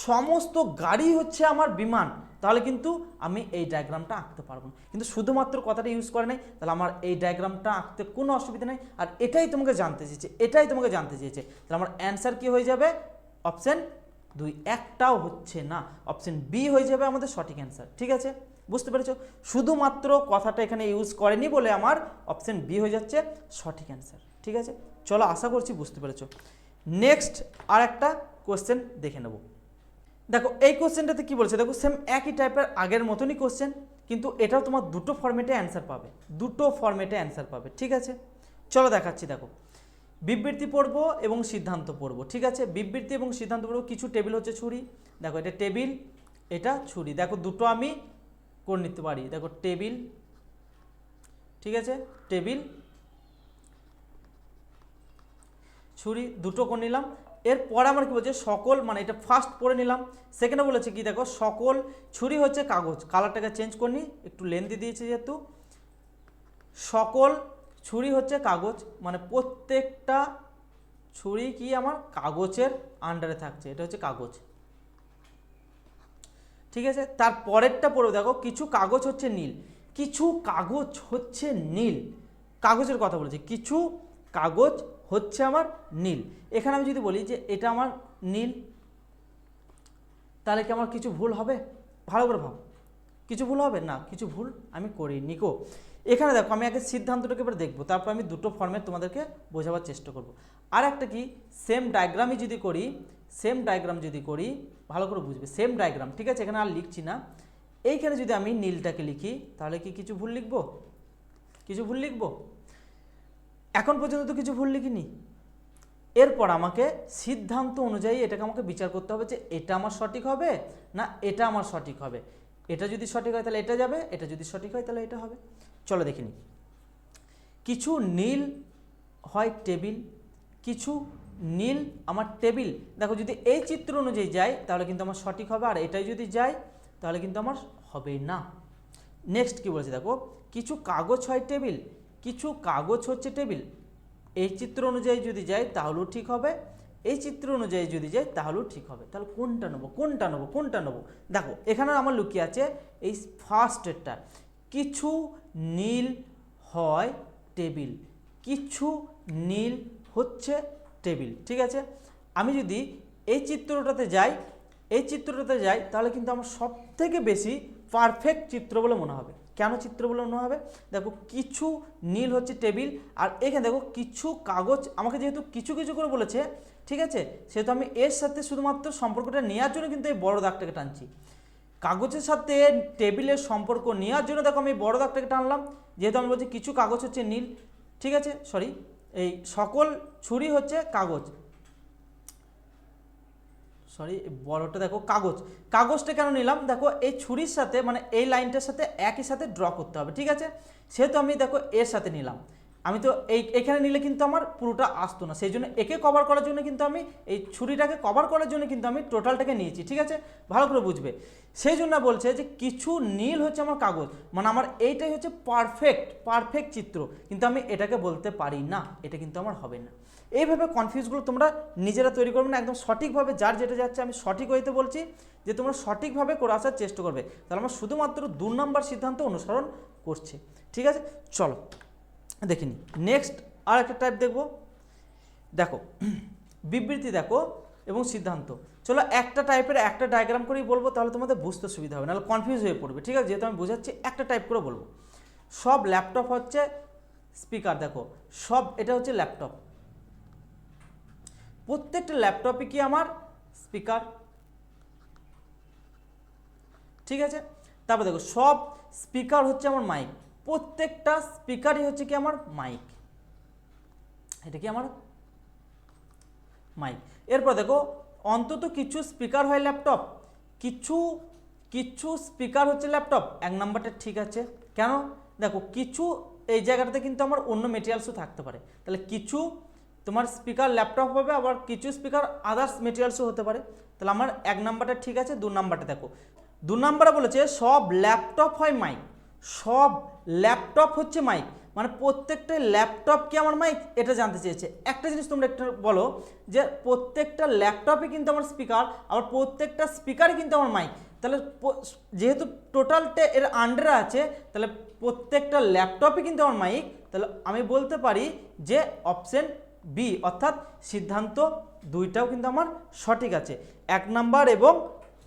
সমস্ত গাড়ি হচ্ছে আমার বিমান, তাহলে কিন্তু আমি এই ডায়াগ্রামটা আঁকতে পারবো না। কিন্তু শুধুমাত্র কথাটা ইউজ করে নাই, তাহলে আমার এই ডায়াগ্রামটা আঁকতে কোনো অসুবিধা নেই। আর এটাই তোমাকে জানতে চেয়েছে, এটাই তোমাকে জানতে চেয়েছে, তাহলে আমার অ্যান্সার কি হয়ে যাবে? অপশান 2, একটাও হচ্ছে না, অপশান বি হয়ে যাবে আমাদের সঠিক অ্যান্সার। ঠিক আছে, বুঝতে পেরেছো? শুধুমাত্র কথাটা এখানে ইউজ করেনি বলে আমার অপশান বি হয়ে যাচ্ছে সঠিক অ্যান্সার। ঠিক আছে, চলো আশা করছি বুঝতে পেরেছো। নেক্সট আর একটা কোশ্চেন দেখে নেব। দেখো এই কোশ্চেনটাতে কি বলছে, দেখো সেম একই টাইপের আগের মতনই কোশ্চেন, কিন্তু এটাও তোমার দুটো ফরম্যাটে অ্যান্সার পাবে, দুটো ফরম্যাটে অ্যান্সার পাবে। ঠিক আছে, চলো দেখাচ্ছি। দেখো বিবৃতি পড়বো এবং সিদ্ধান্ত পড়বো। ঠিক আছে, বিবৃতি এবং সিদ্ধান্ত পড়বো। কিছু টেবিল হচ্ছে ছুরি, দেখো এটা টেবিল, এটা ছুরি। দেখো দুটো আমি করে নিতে পারি, দেখো টেবিল, ঠিক আছে, টেবিল ছুরি দুটো করে নিলাম। এরপরে আমার কি বলছে, সকল, মানে এটা ফার্স্ট পড়ে নিলাম। সেকেন্ডে বলেছে কি, দেখো সকল ছুরি হচ্ছে কাগজ, কালারটাকে চেঞ্জ করিনি, একটু লেন্থি দিয়েছে যেহেতু। সকল ছুরি হচ্ছে কাগজ, মানে প্রত্যেকটা ছুরি কি আমার কাগজের আন্ডারে থাকছে, এটা হচ্ছে কাগজ। ঠিক আছে, তার পরেরটা পড়বে, দেখো কিছু কাগজ হচ্ছে নীল, কিছু কাগজ হচ্ছে নীল, কাগজের কথা বলেছি, কিছু কাগজ হচ্ছে আমার নীল। এখানে আমি যদি বলি যে এটা আমার নীল, তাহলে কি আমার কিছু ভুল হবে? ভালো করে ভাব, কিছু ভুল হবে না, কিছু ভুল আমি করিনি কো। এখানে দেখো আমি আগে সিদ্ধান্তটাকে এবার দেখবো, তারপর আমি দুটো ফর্মেট তোমাদেরকে বোঝাবার চেষ্টা করব। আর একটা কি, সেম ডায়াগ্রামই যদি করি, সেম ডায়াগ্রাম যদি করি, ভালো করে বুঝবে, সেম ডায়াগ্রাম। ঠিক আছে, এখানে আর লিখছি না। এইখানে যদি আমি নীলটাকে লিখি, তাহলে কি কিছু ভুল লিখবো? কিছু ভুল লিখবো? এখন পর্যন্ত তো কিছু ভুল লিখিনি। এরপর আমাকে সিদ্ধান্ত অনুযায়ী এটাকে আমাকে বিচার করতে হবে যে এটা আমার সঠিক হবে না এটা আমার সঠিক হবে। এটা যদি সঠিক হয় তাহলে এটা যাবে, এটা যদি সঠিক হয় তাহলে এটা হবে। চলো দেখে নিই। কিছু নীল হয় টেবিল, কিছু নীল আমার টেবিল। দেখো যদি এই চিত্র অনুযায়ী যায় তাহলে কিন্তু আমার সঠিক হবে, আর এটাই যদি যায় তাহলে কিন্তু আমার হবে না। নেক্সট কি বলেছে, দেখো কিছু কাগজ হয় টেবিল, কিছু কাগজ হচ্ছে টেবিল। এই চিত্র অনুযায়ী যদি যায় তাহলেও ঠিক হবে, এই চিত্র অনুযায়ী যদি যায় তাহলেও ঠিক হবে। তাহলে কোনটা নেবো, কোনটা নেবো, কোনটা নেবো? দেখো এখানে আমার লুকিয়ে আছে এই ফার্স্টেরটা, কিছু নীল হয় টেবিল, কিছু নীল হচ্ছে টেবিল। ঠিক আছে, আমি যদি এই চিত্রটাতে যাই, এই চিত্রটাতে যাই, তাহলে কিন্তু আমার সব থেকে বেশি পারফেক্ট চিত্র বলে মনে হবে। কেন চিত্র বলে মনে হবে? দেখো কিছু নীল হচ্ছে টেবিল, আর এখানে দেখো কিছু কাগজ, আমাকে যেহেতু কিছু কিছু করে বলেছে, ঠিক আছে, সেহেতু আমি এর সাথে শুধুমাত্র সম্পর্কটা নেওয়ার জন্য কিন্তু এই বড় দাগটাকে টানছি। কাগজের সাথে টেবিলের সম্পর্ক নেওয়ার জন্য দেখো আমি বড় দাগটাকে টানলাম, যেহেতু আমি বলছি কিছু কাগজ হচ্ছে নীল। ঠিক আছে, সরি, এই সকল ছুরি হচ্ছে কাগজ, সরি বড়টা দেখো কাগজ। কাগজটা কেন নিলাম, দেখো এই ছুরির সাথে, মানে এই লাইনটার সাথে একই সাথে ড্র করতে হবে। ঠিক আছে, সেহেতু আমি দেখো এর সাথে নিলাম। আমি তো এখানে নিলে কিন্তু আমার পুরোটা আসতো না, সেই জন্য একে কভার করার জন্য কিন্তু আমি এই ছুরিটাকে কভার করার জন্য কিন্তু আমি টোটালটাকে নিয়েছি, ঠিক আছে, ভালো করে বুঝবে। সেই জন্য বলছে যে কিছু নীল হচ্ছে আমার কাগজ, মানে আমার এইটাই হচ্ছে পারফেক্ট চিত্র, কিন্তু আমি এটাকে বলতে পারি না, এটা কিন্তু আমার হবে না। এইভাবে কনফিউজগুলো তোমরা নিজেরা তৈরি করবে না, একদম সঠিকভাবে যার যেটা যাচ্ছে আমি সঠিক হইতে বলছি যে তোমরা সঠিকভাবে করে আসার চেষ্টা করবে, তাহলে আমরা শুধুমাত্র 2 নম্বর সিদ্ধান্ত অনুসরণ করছে, ঠিক আছে। চলো দেখিনি নেক্সট আর একটা টাইপ দেখব। দেখো বিবৃতি দেখো এবং সিদ্ধান্ত। চলো একটা টাইপের একটা ডায়াগ্রাম করেই বলবো, তাহলে তোমাদের বুঝতে সুবিধা হবে, নাহলে কনফিউজ হয়ে পড়বে, ঠিক আছে। যেহেতু আমি বোঝাচ্ছি একটা টাইপ করে বলবো। সব ল্যাপটপ হচ্ছে স্পিকার, দেখো সব এটা হচ্ছে ল্যাপটপ, প্রত্যেকটা ল্যাপটপে কি আমার স্পিকার, ঠিক আছে। তারপর দেখো সব স্পিকার হচ্ছে আমার মাইক, প্রত্যেকটা স্পিকারই হচ্ছে কি আমার মাইক, এটা কি আমার মাইক। এরপর দেখো অন্তত কিছু স্পিকার হয় ল্যাপটপ, কিছু স্পিকার হচ্ছে ল্যাপটপ, 1 নম্বরটা ঠিক আছে। কেন দেখো কিছু এই জায়গাটাতে কিন্তু আমার অন্য মেটেরিয়ালসও থাকতে পারে, তাহলে কিছু তোমার স্পিকার ল্যাপটপ হবে, আবার কিছু স্পিকার আদার্স মেটেরিয়ালসও হতে পারে, তাহলে আমার 1 নম্বরটা ঠিক আছে। 2 নম্বরটা দেখো 2 নম্বরে বলেছে সব ল্যাপটপ হয় মাইক, সব ল্যাপটপ হচ্ছে মাইক, মানে প্রত্যেকটা ল্যাপটপ কি আমার মাইক, এটা জানতে চেয়েছে। একটা জিনিস তোমরা একটু বলো যে প্রত্যেকটা ল্যাপটপে কিন্তু আমার স্পিকার, আবার প্রত্যেকটা স্পিকারই কিন্তু আমার মাইক, তাহলে যেহেতু টোটালটা এর আন্ডারে আছে, তাহলে প্রত্যেকটা ল্যাপটপই কিন্তু আমার মাইক, তাহলে আমি বলতে পারি যে অপশন বি অর্থাৎ সিদ্ধান্ত 2টাও কিন্তু আমার সঠিক আছে। 1 নম্বর এবং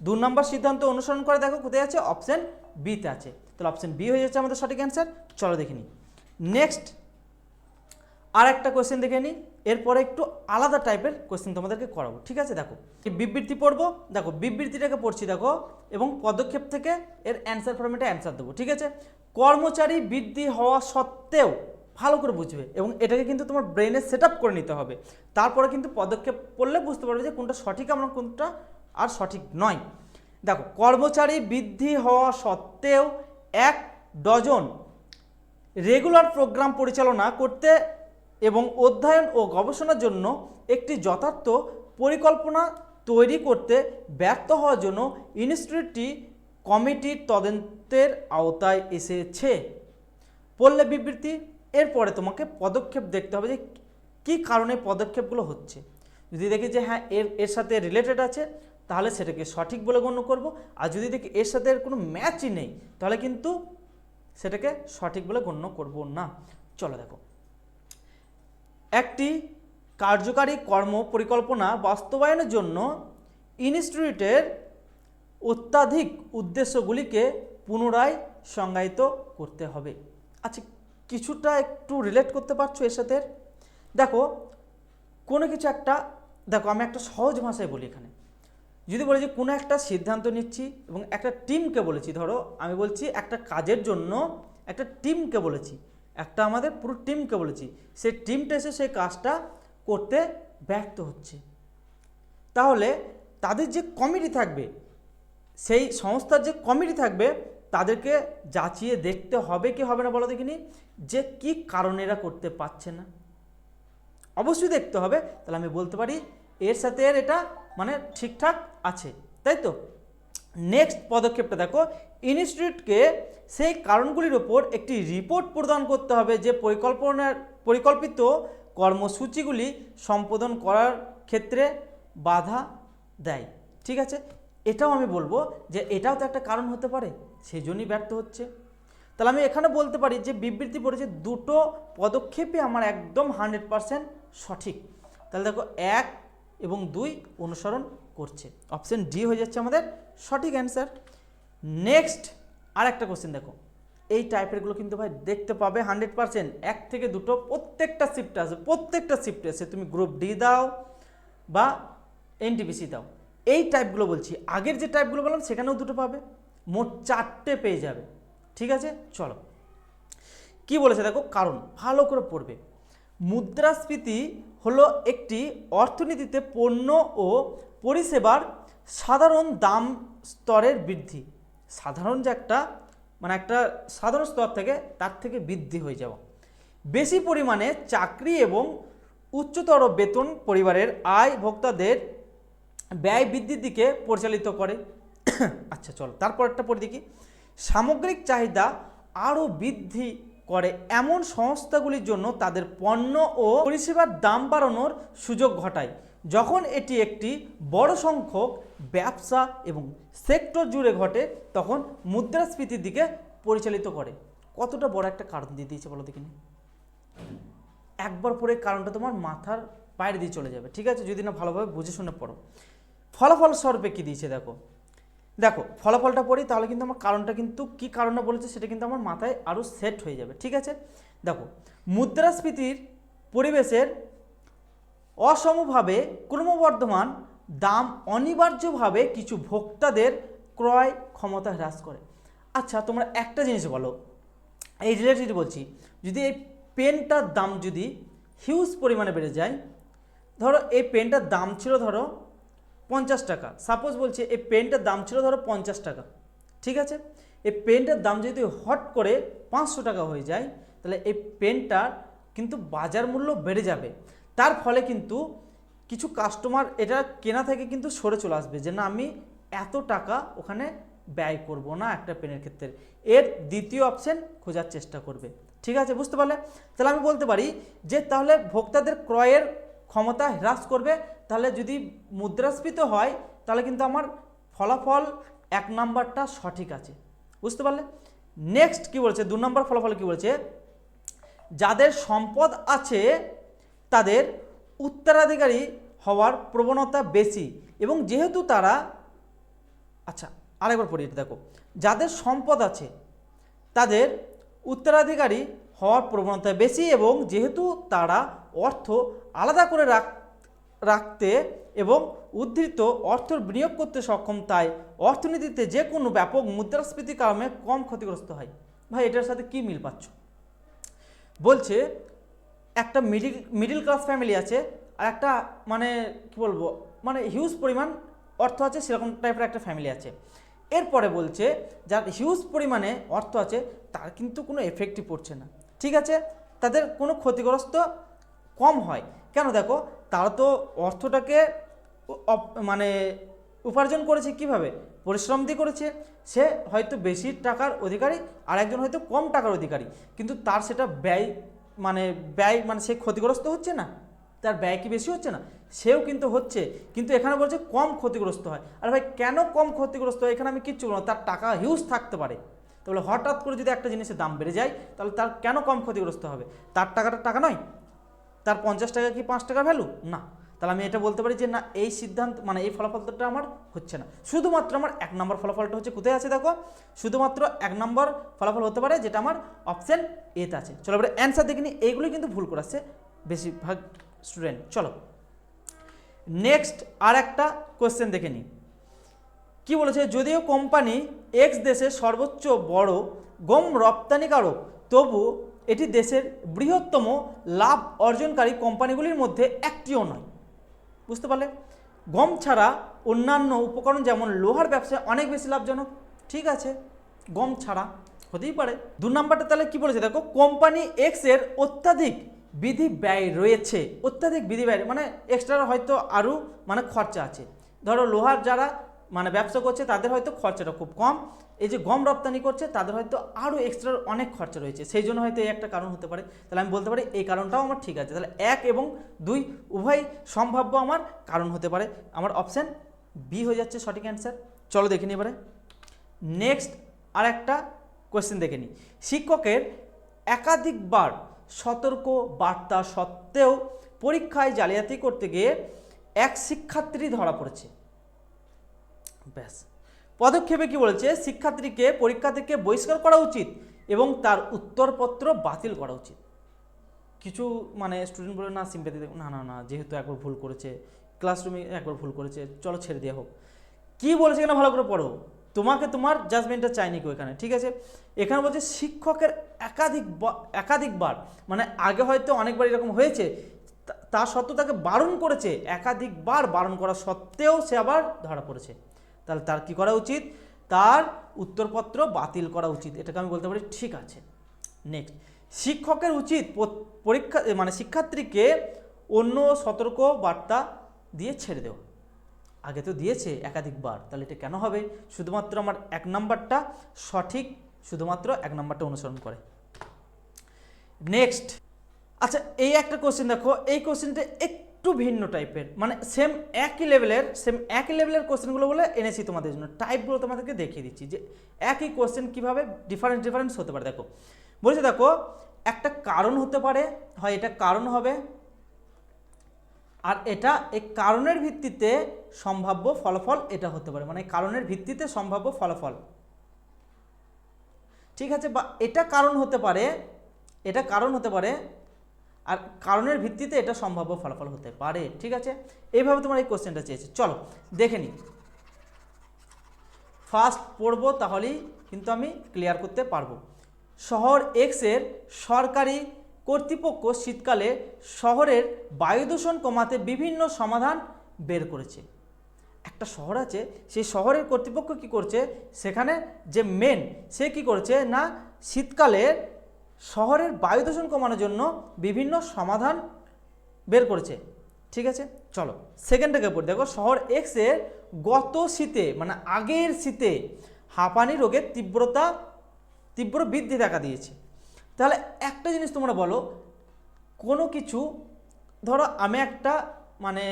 2 নম্বর সিদ্ধান্ত অনুসরণ করে দেখো কোথায় আছে, অপশন বিতে আছে, তাহলে অপশন বি হয়ে যাচ্ছে আমাদের সঠিক অ্যান্সার। চলো দেখে নিই নেক্সট আর একটা কোয়েশ্চেন দেখে নিই, এরপরে একটু আলাদা টাইপের কোয়েশ্চেন তোমাদেরকে করাবো, ঠিক আছে। দেখো এই বিবৃতি পড়বো, দেখো বিবৃতিটাকে পড়ছি দেখো, এবং পদক্ষেপ থেকে এর অ্যান্সার ফর্মেটে অ্যান্সার দেবো, ঠিক আছে। কর্মচারী বৃদ্ধি হওয়া সত্ত্বেও, ভালো করে বুঝবে এবং এটাকে কিন্তু তোমার ব্রেনে সেট আপ করে নিতে হবে, তারপরে কিন্তু পদক্ষেপ পড়লে বুঝতে পারবে যে কোনটা সঠিক আমরা কোনটা আর সঠিক নয়। দেখো কর্মচারী বৃদ্ধি হওয়া সত্ত্বেও 1 ডজন রেগুলার প্রোগ্রাম পরিচালনা করতে এবং অধ্যয়ন ও গবেষণার জন্য একটি যথার্থ পরিকল্পনা তৈরি করতে ব্যর্থ হওয়ার জন্য ইনস্টিটিউটটি কমিটির তদন্তের আওতায় এসেছে। পড়লে বিবৃতি, এরপরে তোমাকে পদক্ষেপ দেখতে হবে যে কী কারণে পদক্ষেপগুলো হচ্ছে। যদি দেখি যে হ্যাঁ এর সাথে রিলেটেড আছে, তাহলে সেটাকে সঠিক বলে গণ্য করব, আর যদি দেখি এর সাথে এর কোনো ম্যাচই নেই, তাহলে কিন্তু সেটাকে সঠিক বলে গণ্য করব না। চলো দেখো একটি কার্যকারী কর্ম পরিকল্পনা বাস্তবায়নের জন্য ইনস্টিটিউটের অত্যাধিক উদ্দেশ্যগুলিকে পুনরায় সংজ্ঞায়িত করতে হবে। আচ্ছা কিছুটা একটু রিলেট করতে পারছো এর সাথে। দেখো কোনো কিছু একটা, দেখো আমি একটা সহজ ভাষায় বলি, এখানে যদি বলি যে কোনো একটা সিদ্ধান্ত নিচ্ছি এবং একটা টিমকে বলেছি, ধরো আমি বলছি একটা কাজের জন্য একটা টিমকে বলেছি, একটা আমাদের পুরো টিমকে বলেছি, সেই টিমটা এসে সেই কাজটা করতে ব্যর্থ হচ্ছে, তাহলে তাদের যে কমিটি থাকবে, সেই সংস্থার যে কমিটি থাকবে, তাদেরকে যাচিয়ে দেখতে হবে কি হবে না বলো দেখিনি, যে কি কারণে এরা করতে পারছে না, অবশ্যই দেখতে হবে। তাহলে আমি বলতে পারি এর সাথে এর এটা মানে ঠিকঠাক আছে, তাই তো। নেক্সট পদক্ষেপটা দেখো, ইনস্টিটিউটকে সেই কারণগুলির ওপর একটি রিপোর্ট প্রদান করতে হবে যে পরিকল্পিত কর্মসূচিগুলি সম্পাদন করার ক্ষেত্রে বাধা দেয়, ঠিক আছে। এটাও আমি বলবো যে এটাও তো একটা কারণ হতে পারে, সেই জন্যই ব্যর্থ হচ্ছে। তাহলে আমি এখানে বলতে পারি যে বিবৃতি পড়েছে 2টো পদক্ষেপই আমার একদম 100% সঠিক। তাহলে দেখো 1 এবং 2 অনুসরণ করছে, অপশন ডি হয়ে যাচ্ছে আমাদের সঠিক অ্যান্সার। নেক্সট আর একটা কোশ্চেন দেখো, এই টাইপেরগুলো কিন্তু ভাই দেখতে পাবে 100%, 1 থেকে 2টো প্রত্যেকটা শিফটে আসে, প্রত্যেকটা শিফটে আসে, তুমি গ্রুপ ডি দাও বা এনটিপিসি দাও, এই টাইপগুলো বলছি। আগের যে টাইপগুলো বললাম সেখানেও 2টো পাবে, মোট 4টে পেয়ে যাবে, ঠিক আছে। চলো কি বলেছে দেখো, কারণ ভালো করে পড়বে। মুদ্রাস্ফীতি হলো একটি অর্থনীতিতে পণ্য ও পরিষেবার সাধারণ দাম স্তরের বৃদ্ধি, সাধারণ যে একটা মানে একটা সাধারণ স্তর থেকে তার থেকে বৃদ্ধি হয়ে যাওয়া। বেশি পরিমাণে চাকরি এবং উচ্চতর বেতন পরিবারের আয় ভোক্তাদের ব্যয় বৃদ্ধির দিকে পরিচালিত করে। আচ্ছা চলো তারপরটা পড়ে দেখি। সামগ্রিক চাহিদা আরও বৃদ্ধি করে এমন সংস্থাগুলির জন্য তাদের পণ্য ও পরিষেবার দাম বাড়ানোর সুযোগ ঘটায়, যখন এটি একটি বড় সংখ্যক ব্যবসা এবং সেক্টর জুড়ে ঘটে তখন মুদ্রাস্ফীতির দিকে পরিচালিত করে। কতটা বড় একটা কারণ দিয়ে দিয়েছে বলো দেখিনি। একবার পরে কারণটা তোমার মাথার বাইরে দিয়ে চলে যাবে, ঠিক আছে, যদি না ভালোভাবে বুঝে শুনে পড়ো। ফলাফল স্বরূপে কী দিয়েছে দেখো, দেখো ফলাফলটা পড়ি তাহলে কিন্তু আমার কারণটা কিন্তু কী কারণটা বলেছে সেটা কিন্তু আমার মাথায় আরও সেট হয়ে যাবে, ঠিক আছে। দেখো মুদ্রাস্ফীতির পরিবেশের অসমভাবে ক্রমবর্ধমান দাম অনিবার্যভাবে কিছু ভোক্তাদের ক্রয় ক্ষমতা হ্রাস করে। আচ্ছা তোমরা একটা জিনিস বলো, এই রিলেটেড বলছি, যদি এই পেনটার দাম যদি হিউজ পরিমাণে বেড়ে যায়, ধরো এই পেনটার দাম ছিল ধরো 50 টাকা, সাপোজ বলছি এই পেনটার দাম ছিল ধরো 50 টাকা, ঠিক আছে, এই পেনটার দাম যদি হট করে 500 টাকা হয়ে যায় তাহলে এই পেনটার কিন্তু বাজার মূল্য বেড়ে যাবে। তার ফলে কিন্তু কিছু কাস্টমার এটা কেনা থেকে কিন্তু সরে চলে আসবে, যে না আমি এত টাকা ওখানে ব্যয় করব না একটা পেনের ক্ষেত্রে, এর দ্বিতীয় অপশন খোঁজার চেষ্টা করবে, ঠিক আছে, বুঝতে পারলে। তাহলে আমি বলতে পারি যে তাহলে ভোক্তাদের ক্রয়ের ক্ষমতা হ্রাস করবে, তাহলে যদি মুদ্রাস্ফীতি হয় তাহলে কিন্তু আমার ফলাফল 1 নাম্বারটা সঠিক আছে, বুঝতে পারলে। নেক্সট কি বলছে, 2 নম্বর ফলাফল কি বলছে, যাদের সম্পদ আছে তাদের উত্তরাধিকারী হওয়ার প্রবণতা বেশি এবং যেহেতু তারা, আচ্ছা আরেকবার পড়ি এটা দেখো, যাদের সম্পদ আছে তাদের উত্তরাধিকারী হওয়ার প্রবণতা বেশি এবং যেহেতু তারা অর্থ আলাদা করে রাখতে এবং উদ্ধৃত অর্থ বিনিয়োগ করতে সক্ষম, তাই অর্থনীতিতে যে কোনো ব্যাপক মুদ্রাস্ফীতির কারণে কম ক্ষতিগ্রস্ত হয়। ভাই এটার সাথে কি মিল পাচ্ছ? বলছে একটা মিডিল ক্লাস ফ্যামিলি আছে আর একটা মানে কি বলবো মানে হিউজ পরিমাণ অর্থ আছে সেরকম টাইপের একটা ফ্যামিলি আছে। এরপরে বলছে যার হিউজ পরিমাণে অর্থ আছে তার কিন্তু কোনো এফেক্টই পড়ছে না, ঠিক আছে, তাদের কোনো ক্ষতিগ্রস্ত কম হয়। কেন দেখো, তারা তো অর্থটাকে মানে উপার্জন করেছে কিভাবে, পরিশ্রম দিয়ে করেছে। সে হয়তো বেশি টাকার অধিকারী আর একজন হয়তো কম টাকার অধিকারী, কিন্তু তার সেটা ব্যয় মানে সে ক্ষতিগ্রস্ত হচ্ছে না, তার ব্যয় কি বেশি হচ্ছে না, সেও কিন্তু হচ্ছে, কিন্তু এখানে বলছে কম ক্ষতিগ্রস্ত হয়। আর ভাই কেন কম ক্ষতিগ্রস্ত হয়, এখানে আমি কিচ্ছু বলবো না, তার টাকা হিউজ থাকতে পারে, তাহলে হঠাৎ করে যদি একটা জিনিসের দাম বেড়ে যায় তাহলে তার কেন কম ক্ষতিগ্রস্ত হবে, তার টাকাটা টাকা নয়, তার 50 টাকা কি 5 টাকা ভ্যালু না, তাহলে আমি এটা বলতে পারি যে না এই সিদ্ধান্ত মানে এই ফলাফলটা আমার হচ্ছে না। শুধুমাত্র আমার 1 নম্বর ফলাফলটা হচ্ছে কোথায় আছে দেখো, শুধুমাত্র 1 নম্বর ফলাফল হতে পারে যেটা আমার অপশন এতে আছে। চলো এবারে অ্যান্সার দেখিনি, এইগুলো কিন্তু ভুল করাচ্ছে বেশিরভাগ স্টুডেন্ট। চলো নেক্সট আর একটা কোয়েশ্চেন দেখে নিই, কি বলেছে, যদিও কোম্পানি এক্স দেশের সর্বোচ্চ বড় গম রপ্তানিকারক তবু এটি দেশের বৃহত্তম লাভ অর্জনকারী কোম্পানিগুলির মধ্যে একটিও নয়, বুঝতে পারলে। গম ছাড়া অন্যান্য উপকরণ যেমন লোহার ব্যবসায় অনেক বেশি লাভজনক, ঠিক আছে, গম ছাড়া হতেই পারে। 2 নম্বরটা তাহলে কি বলেছে দেখো, কোম্পানি এক্স এর অত্যাধিক বিধি ব্যয় রয়েছে, অত্যাধিক বিধি ব্যয় মানে এক্সট্রা হয়তো আরও মানে খরচা আছে। ধরো লোহার যারা মানে ব্যবসা করছে তাদের হয়তো খরচাটা খুব কম, এই যে গম রপ্তানি করছে তাদের হয়তো আরও এক্সট্রা অনেক খরচা রয়েছে, সেই জন্য হয়তো এই একটা কারণ হতে পারে। তাহলে আমি বলতে পারি এই কারণটাও আমার ঠিক আছে, তাহলে 1 এবং 2 উভয় সম্ভাব্য আমার কারণ হতে পারে, আমার অপশান বি হয়ে যাচ্ছে সঠিক অ্যান্সার। চলো দেখে নিই এবারে নেক্সট আর একটা কোয়েশ্চেন দেখে নিই, শিক্ষকের একাধিকবার সতর্ক বার্তা সত্ত্বেও পরীক্ষায় জালিয়াতি করতে গিয়ে এক শিক্ষার্থী ধরা পড়েছে। ব্যাস, পদক্ষেপে কি বলেছে, শিক্ষার্থীকে পরীক্ষা থেকে বহিষ্কার করা উচিত এবং তার উত্তরপত্র বাতিল করা উচিত। কিছু মানে স্টুডেন্ট বলে না সিম্প্যাথি না না না যেহেতু একবার ভুল করেছে, ক্লাসরুমে একবার ভুল করেছে, চলো ছেড়ে দেওয়া হোক। কী বলেছে এখানে ভালো করে পড়ো, তোমাকে তোমার জাজমেন্টটা চাইনি কেউ এখানে, ঠিক আছে। এখানে বলছে শিক্ষকের একাধিকবার মানে আগে হয়তো অনেকবার এরকম হয়েছে, তা সত্ত্বেও তাকে বারণ করেছে, একাধিকবার বারণ করা সত্ত্বেও সে আবার ধরা পড়েছে, তাহলে তার কি করা উচিত, তার উত্তরপত্র বাতিল করা উচিত, এটাকে আমি বলতে পারি ঠিক আছে। নেক্সট, শিক্ষকের উচিত পরীক্ষা মানে শিক্ষার্থীকে অন্য সতর্ক বার্তা দিয়ে ছেড়ে দেওয়া। আগে তো দিয়েছে একাধিকবার, তাহলে এটা কেন হবে? শুধুমাত্র আমার 1 নাম্বারটা সঠিক, শুধুমাত্র 1 নাম্বারটা অনুসরণ করে। নেক্সট, আচ্ছা এই একটা কোশ্চেন দেখো, এই কোশ্চেনটা একটু ভিন্ন টাইপের, মানে সেম একই লেভেলের কোশ্চেনগুলো বলে এনেছি তোমাদের জন্য। টাইপগুলো তোমাদেরকে দেখিয়ে দিচ্ছি যে একই কোশ্চেন কীভাবে ডিফারেন্স হতে পারে। দেখো বলছে, দেখো একটা কারণ হতে পারে, হয় এটা কারণ হবে, আর এটা এই কারণের ভিত্তিতে সম্ভাব্য ফলাফল এটা হতে পারে, মানে কারণের ভিত্তিতে সম্ভাব্য ফলাফল, ঠিক আছে। বা এটা কারণ হতে পারে, আর কারণের ভিত্তিতে এটা সম্ভাব্য ফলাফল হতে পারে, ঠিক আছে। এইভাবে তোমার এই কোশ্চেনটা চেয়েছে। চলো দেখে নিই, ফার্স্ট পড়বো তাহলেই কিন্তু আমি ক্লিয়ার করতে পারবো। শহর এক্সের সরকারি কর্তৃপক্ষ শীতকালে শহরের বায়ু দূষণ কমাতে বিভিন্ন সমাধান বের করেছে। একটা শহর আছে, সেই শহরের কর্তৃপক্ষ কি করছে, সেখানে যে সে কি করছে না, শীতকালে শহরের বায়ু দূষণ কমানোর জন্য বিভিন্ন সমাধান বের করেছে, ঠিক আছে। চলো সেকেন্ডটাকে পড়ি। দেখো, শহর এক্সের গত শীতে মানে আগের শীতে হাঁপানি রোগের তীব্র বৃদ্ধি দেখা দিয়েছে। তাহলে একটা জিনিস তোমরা বলো, কোনো কিছু ধরো আমি একটা মানে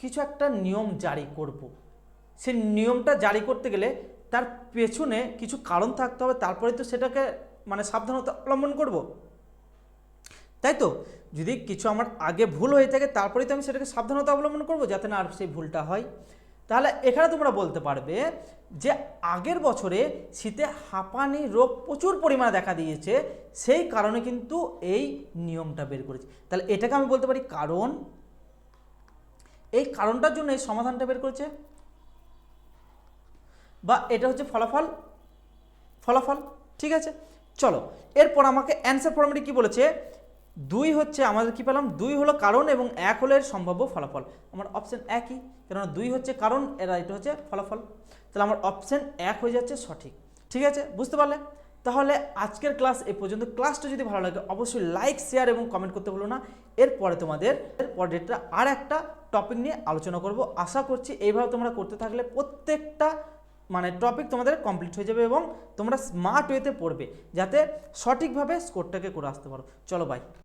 কিছু একটা নিয়ম জারি করব, সেই নিয়মটা জারি করতে গেলে তার পেছনে কিছু কারণ থাকতে হবে, তারপরে তো সেটাকে মানে সাবধানতা অবলম্বন করব, তাই তো। যদি কিছু আমার আগে ভুল হয়ে থাকে তারপরেই তো আমি সেটাকে সাবধানতা অবলম্বন করব, যাতে না আর সেই ভুলটা হয়। তাহলে এখানে তোমরা বলতে পারবে যে আগের বছরে শীতে হাঁপানি রোগ প্রচুর পরিমাণে দেখা দিয়েছে, সেই কারণে কিন্তু এই নিয়মটা বের করেছে। তাহলে এটাকে আমি বলতে পারি কারণ, এই কারণটার জন্য এই সমাধানটা বের করেছে, বা এটা হচ্ছে ফলাফল, ঠিক আছে। চলো এরপর আমাকে অ্যান্সার ফর্মেটে কি বলেছে, 2 হচ্ছে আমাদের কি পেলাম, 2 হলো কারণ এবং 1 হলো এর সম্ভাব্য ফলাফল। আমার অপশন একই, কেননা 2 হচ্ছে কারণ, এটা হচ্ছে ফলাফল, তাহলে আমার অপশন 1 হয়ে যাচ্ছে সঠিক, ঠিক আছে। বুঝতে পারলে? তাহলে আজকের ক্লাস এই পর্যন্ত। ক্লাসটা যদি ভালো লাগে অবশ্যই লাইক, শেয়ার এবং কমেন্ট করতে ভুলো না। এরপরে তোমাদের পরেরটা আর একটা টপিক নিয়ে আলোচনা করব। আশা করছি এইভাবে তোমরা করতে থাকলে প্রত্যেকটা মানে টপিক তোমাদের কমপ্লিট হয়ে যাবে এবং তোমরা স্মার্ট ওয়েতে পড়বে, যাতে সঠিকভাবে স্কোরটাকে করে আসতে পারো। চলো বাই।